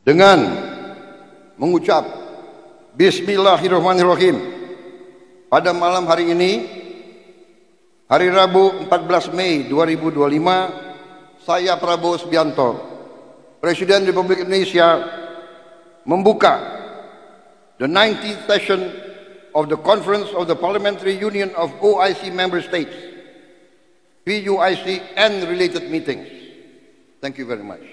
dengan mengucap Bismillahirrahmanirrahim. Pada malam hari ini, hari Rabu 14 Mei 2025, saya Prabowo Subianto, Presiden Republik Indonesia, membuka the 19th session of the Conference of the Parliamentary Union of OIC Member States, PUIC, and related meetings. Thank you very much.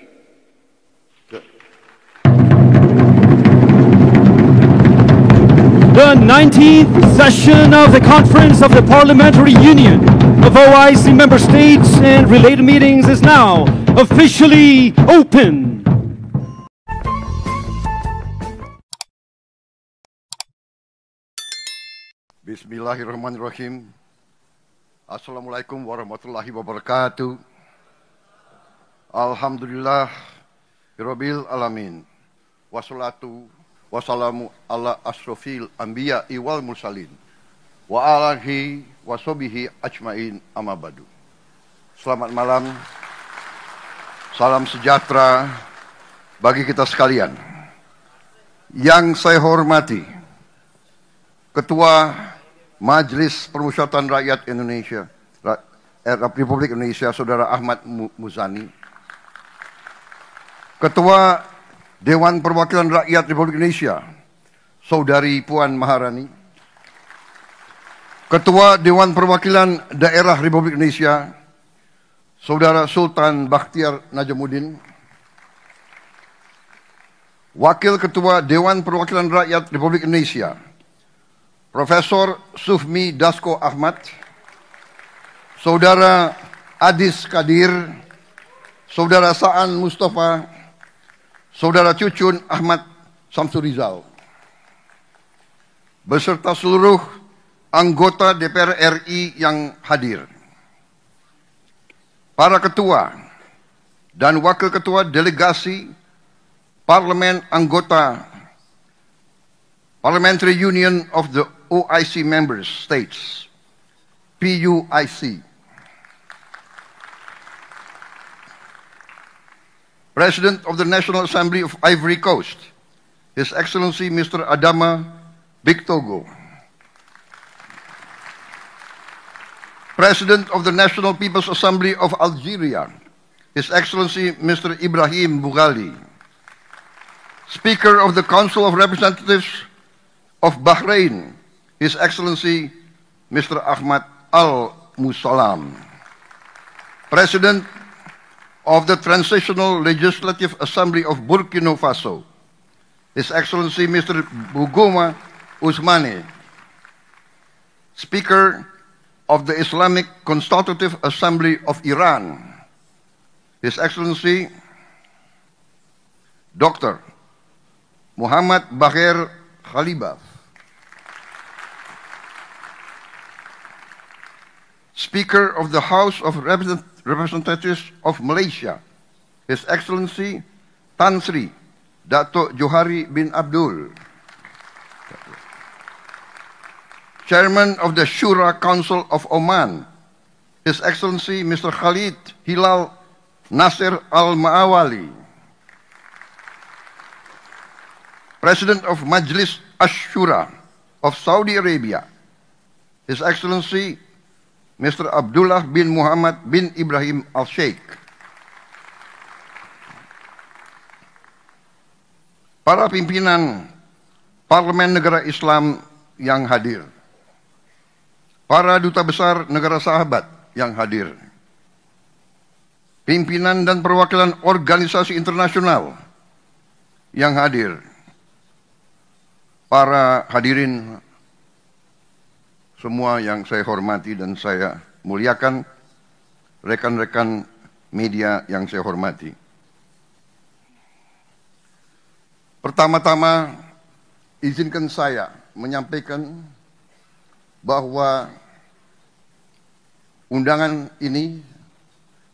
The 19th session of the Conference of the Parliamentary Union of OIC Member States and related meetings is now officially open. Bismillahirrahmanirrahim. Assalamualaikum warahmatullahi wabarakatuh. Alhamdulillah Rabbil alamin. Wassalatu wassalamu ala asrofil anbiya wal mursalin wa alihi washabihi ajmain, amma ba'du. Selamat malam. Salam sejahtera bagi kita sekalian. Yang saya hormati Ketua Majelis Permusyawaratan Rakyat Indonesia Republik Indonesia Saudara Ahmad Muzani, Ketua Dewan Perwakilan Rakyat Republik Indonesia Saudari Puan Maharani, Ketua Dewan Perwakilan Daerah Republik Indonesia Saudara Sultan Bakhtiar Najamuddin, Wakil Ketua Dewan Perwakilan Rakyat Republik Indonesia Profesor Sufmi Dasko Ahmad, Saudara Adis Kadir, Saudara Saan Mustafa, Saudara Cucun Ahmad Samsurizal, beserta seluruh anggota DPR RI yang hadir, para ketua dan wakil ketua delegasi parlemen anggota Parliamentary Union of the OIC Member States, PUIC, President of the National Assembly of Ivory Coast, His Excellency Mr. Adama Bictogo, President of the National People's Assembly of Algeria, His Excellency Mr. Ibrahim Boughali, Speaker of the Council of Representatives of Bahrain, His Excellency Mr. Ahmad Al-Musalam, President of the Transitional Legislative Assembly of Burkina Faso, His Excellency Mr. Bougouma Ousmane, Speaker of the Islamic Consultative Assembly of Iran, His Excellency Dr. Muhammad Bagher Khalibaf, Speaker of the House of Representatives of Malaysia, His Excellency Tan Sri Dato' Johari bin Abdul, Chairman of the Shura Council of Oman, His Excellency Mr. Khalid Hilal Nasser Al-Ma'awali, President of Majlis Ash-Shura of Saudi Arabia, His Excellency Mr. Abdullah bin Muhammad bin Ibrahim Al-Sheikh, para pimpinan Parlemen Negara Islam yang hadir, para duta besar negara sahabat yang hadir, pimpinan dan perwakilan organisasi internasional yang hadir, para hadirin semua yang saya hormati dan saya muliakan, rekan-rekan media yang saya hormati. Pertama-tama, izinkan saya menyampaikan bahwa undangan ini,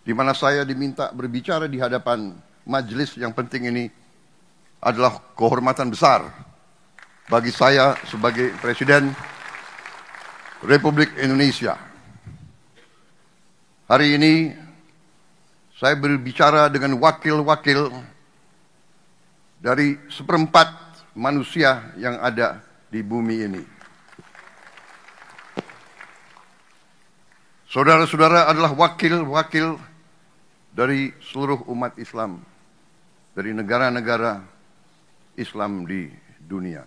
di mana saya diminta berbicara di hadapan majelis yang penting ini, adalah kehormatan besar bagi saya sebagai Presiden Republik Indonesia. Hari ini saya berbicara dengan wakil-wakil dari seperempat manusia yang ada di bumi ini. Saudara-saudara adalah wakil-wakil dari seluruh umat Islam, dari negara-negara Islam di dunia.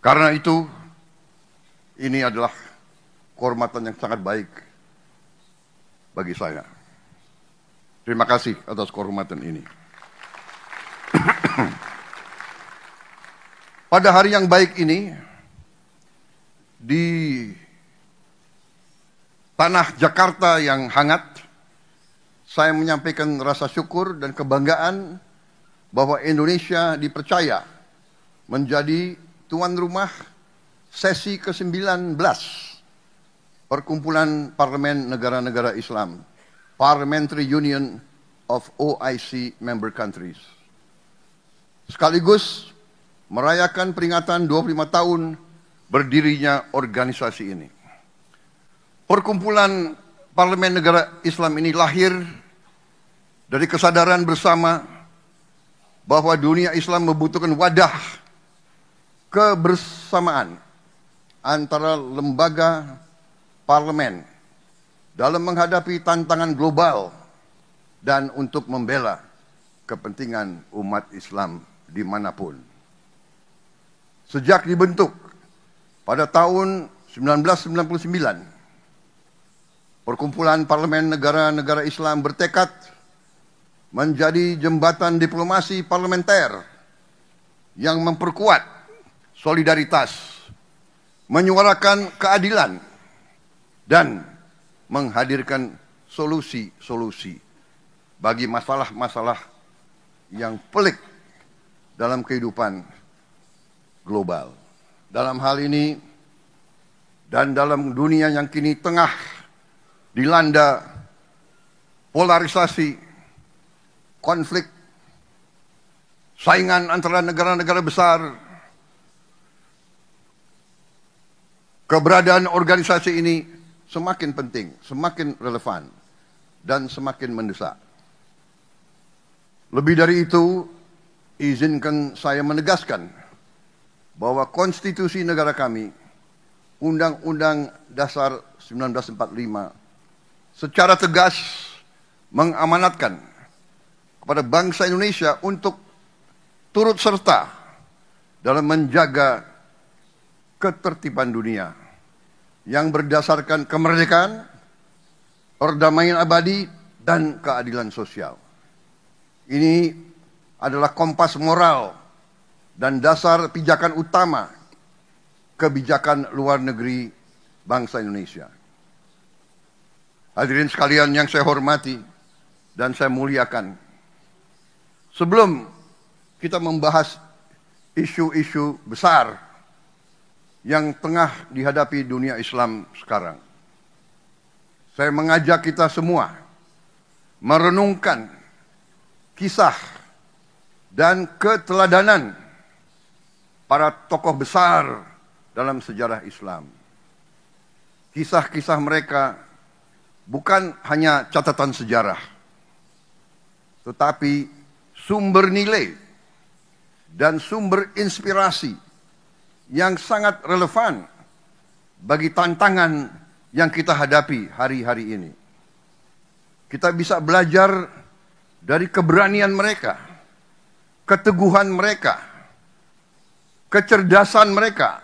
Karena itu, ini adalah kehormatan yang sangat baik bagi saya. Terima kasih atas kehormatan ini. Pada hari yang baik ini, di tanah Jakarta yang hangat, saya menyampaikan rasa syukur dan kebanggaan bahwa Indonesia dipercaya menjadi tuan rumah sesi ke-19 Perkumpulan Parlemen Negara-Negara Islam, Parliamentary Union of OIC Member Countries. Sekaligus merayakan peringatan 25 tahun berdirinya organisasi ini. Perkumpulan Parlemen Negara Islam ini lahir dari kesadaran bersama bahwa dunia Islam membutuhkan wadah kebersamaan antara lembaga parlemen dalam menghadapi tantangan global dan untuk membela kepentingan umat Islam dimanapun. Sejak dibentuk pada tahun 1999, Perkumpulan Parlemen Negara-Negara Islam bertekad menjadi jembatan diplomasi parlementer yang memperkuat solidaritas, menyuarakan keadilan, dan menghadirkan solusi-solusi bagi masalah-masalah yang pelik dalam kehidupan global. Dalam hal ini dan dalam dunia yang kini tengah dilanda polarisasi, konflik, saingan antara negara-negara besar, keberadaan organisasi ini semakin penting, semakin relevan, dan semakin mendesak. Lebih dari itu, izinkan saya menegaskan bahwa konstitusi negara kami, Undang-Undang Dasar 1945, secara tegas mengamanatkan kepada bangsa Indonesia untuk turut serta dalam menjaga ketertiban dunia yang berdasarkan kemerdekaan, perdamaian abadi, dan keadilan sosial. Ini adalah kompas moral dan dasar pijakan utama kebijakan luar negeri bangsa Indonesia. Hadirin sekalian yang saya hormati dan saya muliakan, sebelum kita membahas isu-isu besar yang tengah dihadapi dunia Islam sekarang, saya mengajak kita semua merenungkan kisah dan keteladanan para tokoh besar dalam sejarah Islam. Kisah-kisah mereka bukan hanya catatan sejarah, tetapi sumber nilai dan sumber inspirasi yang sangat relevan bagi tantangan yang kita hadapi hari-hari ini. Kita bisa belajar dari keberanian mereka, keteguhan mereka, kecerdasan mereka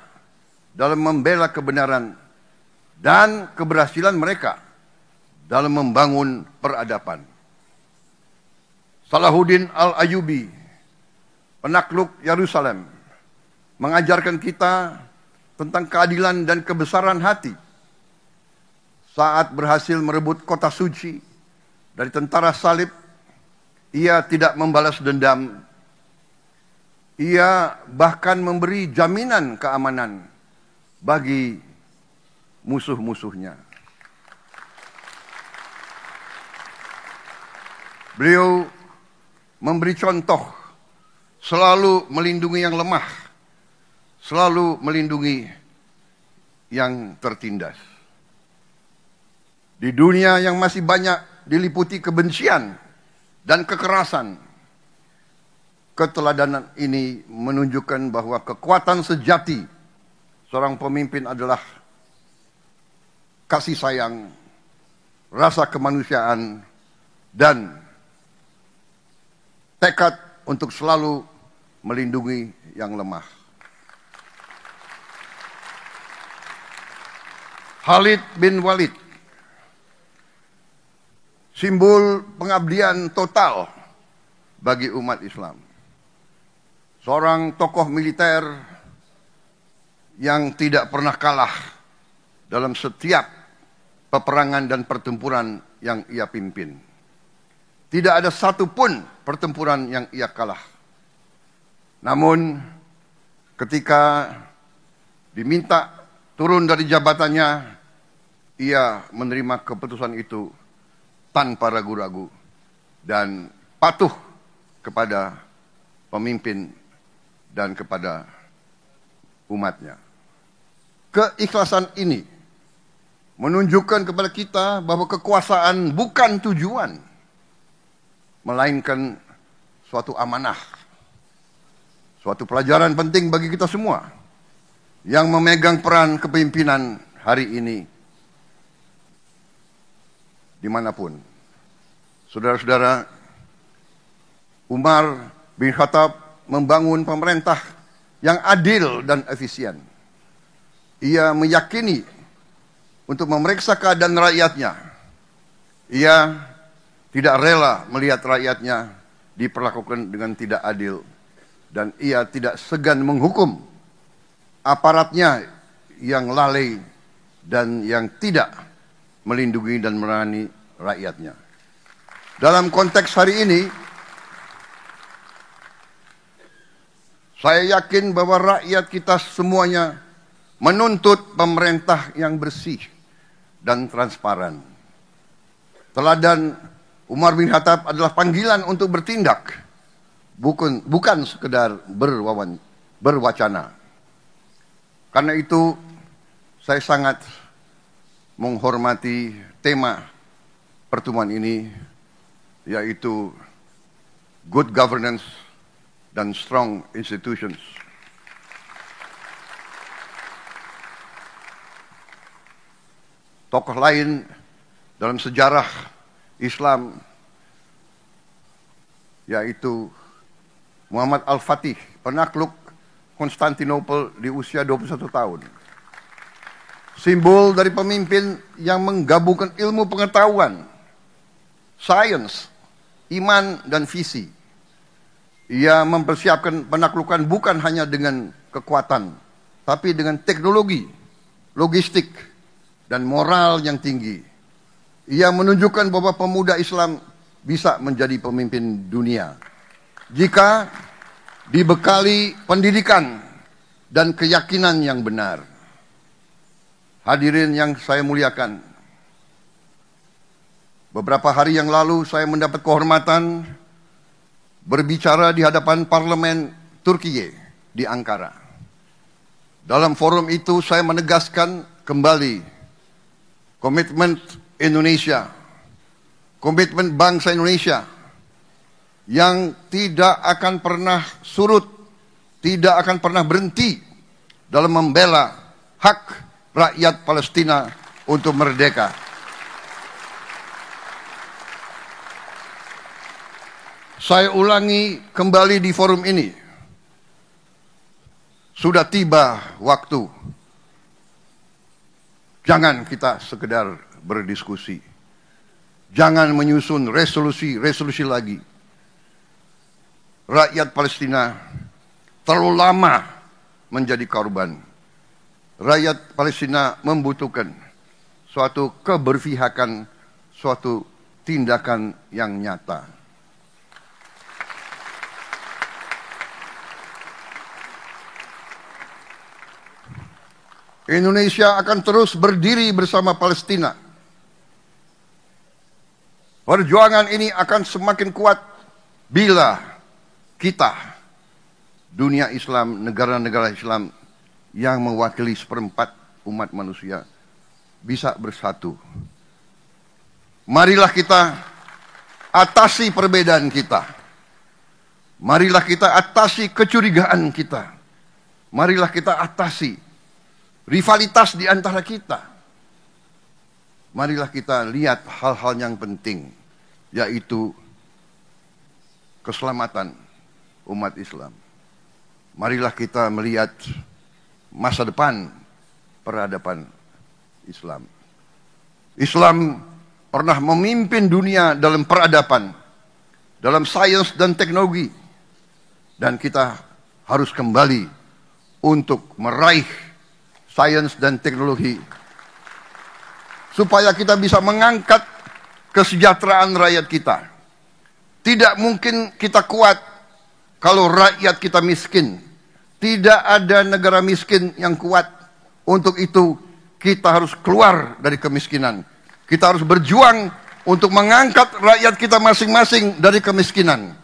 dalam membela kebenaran, dan keberhasilan mereka dalam membangun peradaban. Salahuddin Al-Ayyubi, penakluk Yerusalem, mengajarkan kita tentang keadilan dan kebesaran hati saat berhasil merebut kota suci dari tentara salib. Ia tidak membalas dendam. Ia bahkan memberi jaminan keamanan bagi musuh-musuhnya. Beliau memberi contoh selalu melindungi yang lemah, selalu melindungi yang tertindas. Di dunia yang masih banyak diliputi kebencian dan kekerasan, keteladanan ini menunjukkan bahwa kekuatan sejati seorang pemimpin adalah kasih sayang, rasa kemanusiaan, dan tekad untuk selalu melindungi yang lemah. Khalid bin Walid, simbol pengabdian total bagi umat Islam. Seorang tokoh militer yang tidak pernah kalah dalam setiap peperangan dan pertempuran yang ia pimpin. Tidak ada satupun pertempuran yang ia kalah. Namun ketika diminta turun dari jabatannya, ia menerima keputusan itu tanpa ragu-ragu dan patuh kepada pemimpin dan kepada umatnya. Keikhlasan ini menunjukkan kepada kita bahwa kekuasaan bukan tujuan, melainkan suatu amanah, suatu pelajaran penting bagi kita semua yang memegang peran kepemimpinan hari ini dimanapun. Saudara-saudara, Umar bin Khattab membangun pemerintah yang adil dan efisien. Ia meyakini untuk memeriksa keadaan rakyatnya. Ia tidak rela melihat rakyatnya diperlakukan dengan tidak adil, dan ia tidak segan menghukum aparatnya yang lalai dan yang tidak melindungi dan melayani rakyatnya. Dalam konteks hari ini, saya yakin bahwa rakyat kita semuanya menuntut pemerintah yang bersih dan transparan. Teladan Umar bin Khattab adalah panggilan untuk bertindak, bukan sekedar berwacana. Karena itu, saya sangat menghormati tema pertemuan ini, yaitu good governance dan strong institutions. Tokoh lain dalam sejarah Islam, yaitu Muhammad Al-Fatih, penakluk Konstantinopel di usia 21 tahun. Simbol dari pemimpin yang menggabungkan ilmu pengetahuan, sains, iman, dan visi. Ia mempersiapkan penaklukan bukan hanya dengan kekuatan, tapi dengan teknologi, logistik, dan moral yang tinggi. Ia menunjukkan bahwa pemuda Islam bisa menjadi pemimpin dunia jika dibekali pendidikan dan keyakinan yang benar. Hadirin yang saya muliakan, beberapa hari yang lalu saya mendapat kehormatan berbicara di hadapan parlemen Turkiye di Ankara. Dalam forum itu saya menegaskan kembali komitmen Indonesia, komitmen bangsa Indonesia yang tidak akan pernah surut, tidak akan pernah berhenti dalam membela hak rakyat Palestina untuk merdeka. Saya ulangi kembali di forum ini, sudah tiba waktu. Jangan kita sekedar berdiskusi, jangan menyusun resolusi lagi. Rakyat Palestina terlalu lama menjadi korban. Rakyat Palestina membutuhkan suatu keberpihakan, suatu tindakan yang nyata. Indonesia akan terus berdiri bersama Palestina. Perjuangan ini akan semakin kuat bila kita, dunia Islam, negara-negara Islam yang mewakili seperempat umat manusia, bisa bersatu. Marilah kita atasi perbedaan kita. Marilah kita atasi kecurigaan kita. Marilah kita atasi rivalitas di antara kita. Marilah kita lihat hal-hal yang penting, yaitu keselamatan umat Islam. Marilah kita melihat masa depan peradaban Islam. Islam pernah memimpin dunia dalam peradaban, dalam sains dan teknologi. Dan kita harus kembali untuk meraih sains dan teknologi supaya kita bisa mengangkat kesejahteraan rakyat kita. Tidak mungkin kita kuat kalau rakyat kita miskin. Tidak ada negara miskin yang kuat. Untuk itu kita harus keluar dari kemiskinan. Kita harus berjuang untuk mengangkat rakyat kita masing-masing dari kemiskinan.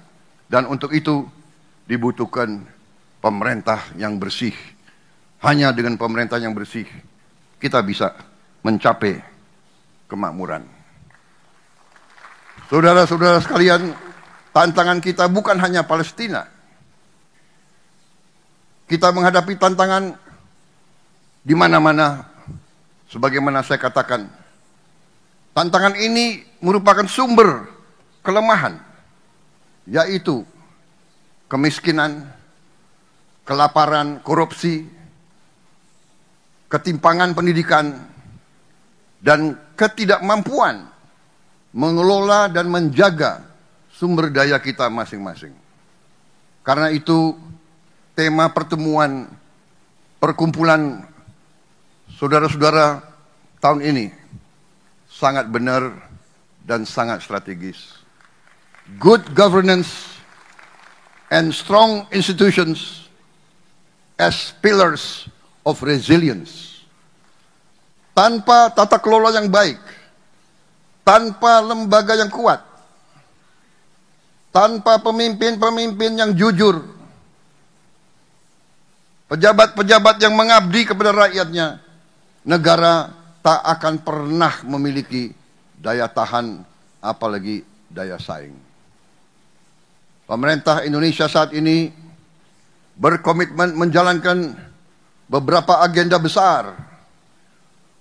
Dan untuk itu dibutuhkan pemerintah yang bersih. Hanya dengan pemerintah yang bersih kita bisa mencapai kemakmuran. Saudara-saudara sekalian, tantangan kita bukan hanya Palestina. Kita menghadapi tantangan di mana-mana. Sebagaimana saya katakan, tantangan ini merupakan sumber kelemahan, yaitu kemiskinan, kelaparan, korupsi, ketimpangan pendidikan, dan ketidakmampuan mengelola dan menjaga sumber daya kita masing-masing. Karena itu, tema pertemuan perkumpulan saudara-saudara tahun ini sangat benar dan sangat strategis. Good governance and strong institutions as pillars of resilience. Tanpa tata kelola yang baik, tanpa lembaga yang kuat, tanpa pemimpin-pemimpin yang jujur, pejabat-pejabat yang mengabdi kepada rakyatnya, negara tak akan pernah memiliki daya tahan, apalagi daya saing. Pemerintah Indonesia saat ini berkomitmen menjalankan beberapa agenda besar,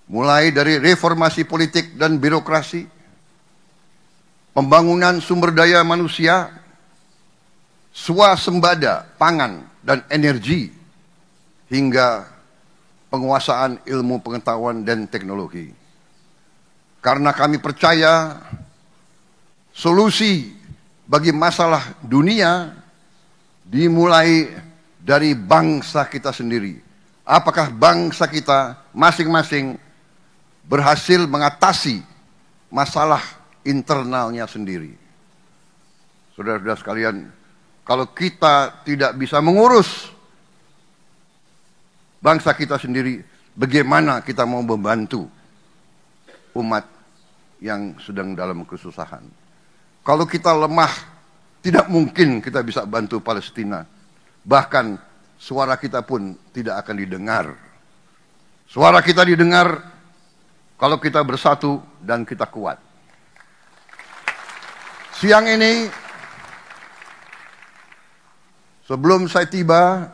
mulai dari reformasi politik dan birokrasi, pembangunan sumber daya manusia, swasembada pangan dan energi, hingga penguasaan ilmu pengetahuan dan teknologi. Karena kami percaya solusi bagi masalah dunia dimulai dari bangsa kita sendiri. Apakah bangsa kita masing-masing berhasil mengatasi masalah internalnya sendiri? Saudara-saudara sekalian, kalau kita tidak bisa mengurus bangsa kita sendiri, bagaimana kita mau membantu umat yang sedang dalam kesusahan? Kalau kita lemah, tidak mungkin kita bisa bantu Palestina. Bahkan suara kita pun tidak akan didengar. Suara kita didengar kalau kita bersatu dan kita kuat. Siang ini, sebelum saya tiba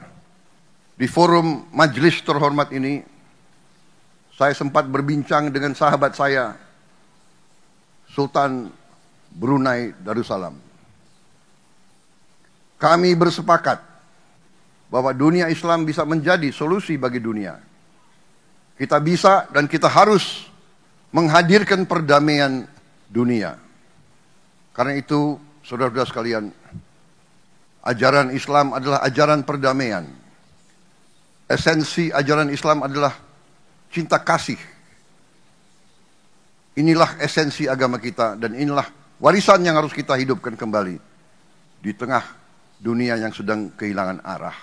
di forum majelis terhormat ini, saya sempat berbincang dengan sahabat saya, Sultan Brunei Darussalam. Kami bersepakat bahwa dunia Islam bisa menjadi solusi bagi dunia. Kita bisa dan kita harus menghadirkan perdamaian dunia. Karena itu, saudara-saudara sekalian, ajaran Islam adalah ajaran perdamaian. Esensi ajaran Islam adalah cinta kasih. Inilah esensi agama kita dan inilah warisan yang harus kita hidupkan kembali di tengah dunia yang sedang kehilangan arah.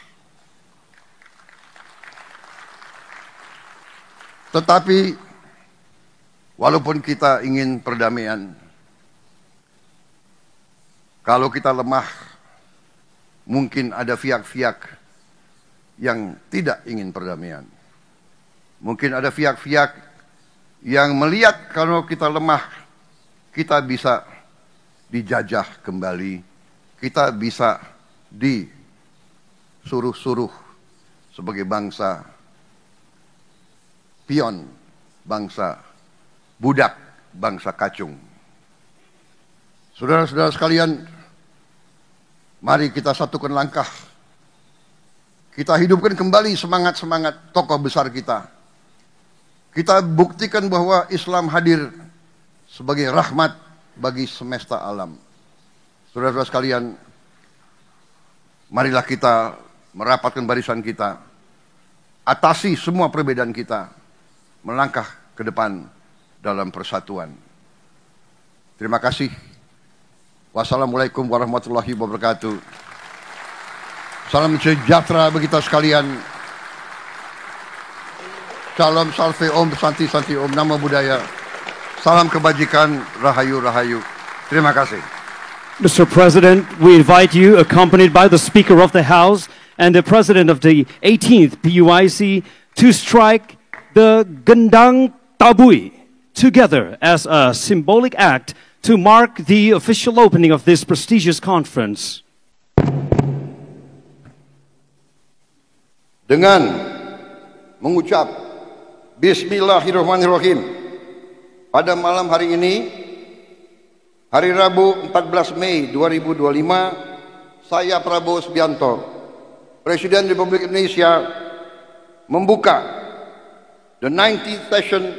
Tetapi walaupun kita ingin perdamaian, kalau kita lemah, mungkin ada pihak-pihak yang tidak ingin perdamaian. Mungkin ada pihak-pihak yang melihat kalau kita lemah, kita bisa dijajah kembali, kita bisa disuruh-suruh sebagai bangsa pion, bangsa budak, bangsa kacung. Saudara-saudara sekalian, mari kita satukan langkah. Kita hidupkan kembali semangat-semangat tokoh besar kita. Kita buktikan bahwa Islam hadir sebagai rahmat bagi semesta alam. Saudara-saudara sekalian, marilah kita merapatkan barisan kita, atasi semua perbedaan kita, melangkah ke depan dalam persatuan. Terima kasih. Wassalamualaikum warahmatullahi wabarakatuh. Salam sejahtera bagi kita sekalian. Salam salve om, santi santi om, nama budaya. Salam kebajikan, rahayu rahayu. Terima kasih. Mr. President, we invite you, accompanied by the Speaker of the House and the President of the 18th PUIC, to strike the Gendang Tabui together as a symbolic act to mark the official opening of this prestigious conference. Dengan mengucap Bismillahirrahmanirrahim, pada malam hari ini, hari Rabu 14 Mei 2025, saya Prabowo Subianto, Presiden Republik Indonesia, membuka the 19th session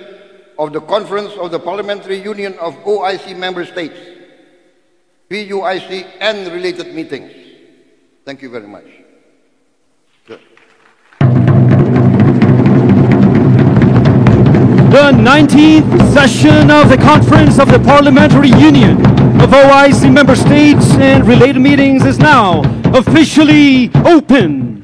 of the Conference of the Parliamentary Union of OIC Member States, PUIC, and related meetings. Thank you very much. The 19th session of the Conference of the Parliamentary Union of OIC Member States and related meetings is now officially open.